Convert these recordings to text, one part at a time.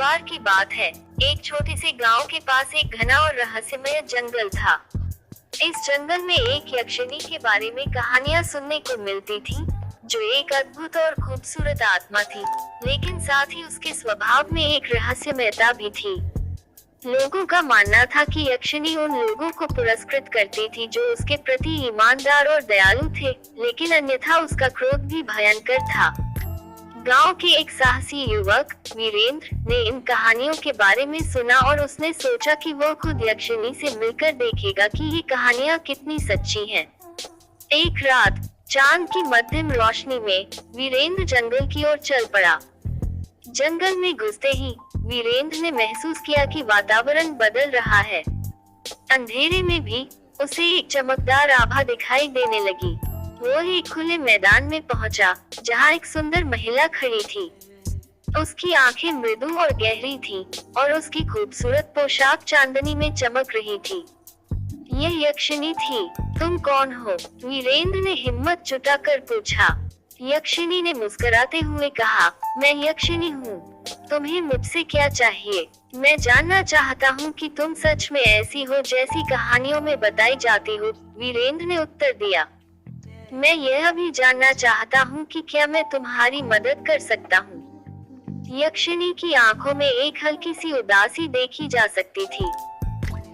बार की बात है। एक छोटे से गांव के पास एक घना और रहस्यमय जंगल था। इस जंगल में एक यक्षिणी के बारे में कहानियां सुनने को मिलती थी, जो एक अद्भुत और खूबसूरत आत्मा थी, लेकिन साथ ही उसके स्वभाव में एक रहस्यमयता भी थी। लोगों का मानना था कि यक्षिणी उन लोगों को पुरस्कृत करती थी जो उसके प्रति ईमानदार और दयालु थे, लेकिन अन्यथा उसका क्रोध भी भयंकर था। गांव के एक साहसी युवक वीरेंद्र ने इन कहानियों के बारे में सुना और उसने सोचा कि वह खुद यक्षिणी से मिलकर देखेगा कि ये कहानियां कितनी सच्ची हैं। एक रात चांद की मध्यम रोशनी में वीरेंद्र जंगल की ओर चल पड़ा। जंगल में घुसते ही वीरेंद्र ने महसूस किया कि वातावरण बदल रहा है। अंधेरे में भी उसे एक चमकदार आभा दिखाई देने लगी। वो एक खुले मैदान में पहुंचा, जहां एक सुंदर महिला खड़ी थी। उसकी आंखें मृदु और गहरी थीं, और उसकी खूबसूरत पोशाक चांदनी में चमक रही थी। यह यक्षिणी थी। तुम कौन हो? वीरेंद्र ने हिम्मत जुटाकर पूछा। यक्षिणी ने मुस्कुराते हुए कहा, मैं यक्षिणी हूँ। तुम्हें मुझसे क्या चाहिए? मैं जानना चाहता हूँ कि तुम सच में ऐसी हो जैसी कहानियों में बताई जाती हो, वीरेंद्र ने उत्तर दिया। मैं यह भी जानना चाहता हूँ कि क्या मैं तुम्हारी मदद कर सकता हूँ। यक्षिणी की आंखों में एक हल्की सी उदासी देखी जा सकती थी।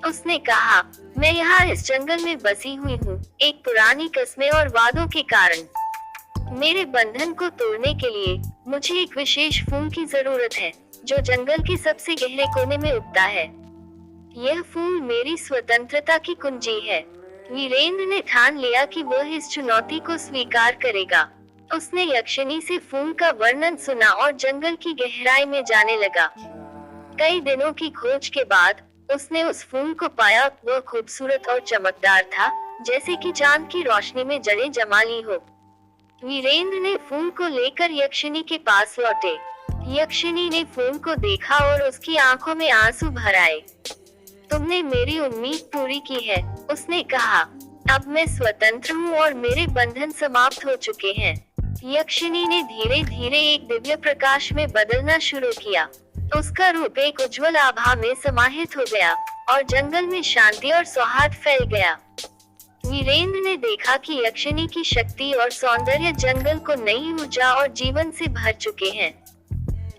उसने कहा, मैं यहाँ इस जंगल में बसी हुई हूँ, एक पुरानी कस्में और वादों के कारण। मेरे बंधन को तोड़ने के लिए मुझे एक विशेष फूल की जरूरत है, जो जंगल के सबसे गहरे कोने में उगता है। यह फूल मेरी स्वतंत्रता की कुंजी है। वीरेंद्र ने ठान लिया कि वह इस चुनौती को स्वीकार करेगा। उसने यक्षिणी से फूल का वर्णन सुना और जंगल की गहराई में जाने लगा। कई दिनों की खोज के बाद उसने उस फूल को पाया। वह खूबसूरत और चमकदार था, जैसे कि चांद की रोशनी में जड़ें जमा ली हो। वीरेंद्र ने फूल को लेकर यक्षिणी के पास लौटे। यक्षिणी ने फूल को देखा और उसकी आंखों में आंसू भर आए। तुमने मेरी उम्मीद पूरी की है, उसने कहा। अब मैं स्वतंत्र हूँ और मेरे बंधन समाप्त हो चुके हैं। यक्षिणी ने धीरे धीरे एक दिव्य प्रकाश में बदलना शुरू किया। उसका रूप एक उज्जवल आभा में समाहित हो गया और जंगल में शांति और सौहार्द फैल गया। वीरेंद्र ने देखा कि यक्षिणी की शक्ति और सौंदर्य जंगल को नई ऊर्जा और जीवन से भर चुके हैं।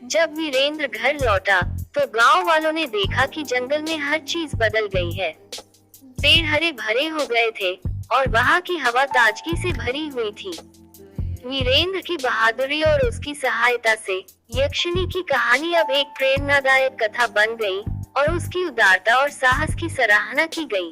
जब वीरेंद्र घर लौटा तो गांव वालों ने देखा कि जंगल में हर चीज बदल गई है। पेड़ हरे भरे हो गए थे और वहां की हवा ताजगी से भरी हुई थी। वीरेंद्र की बहादुरी और उसकी सहायता से यक्षिणी की कहानी अब एक प्रेरणादायक कथा बन गई और उसकी उदारता और साहस की सराहना की गई।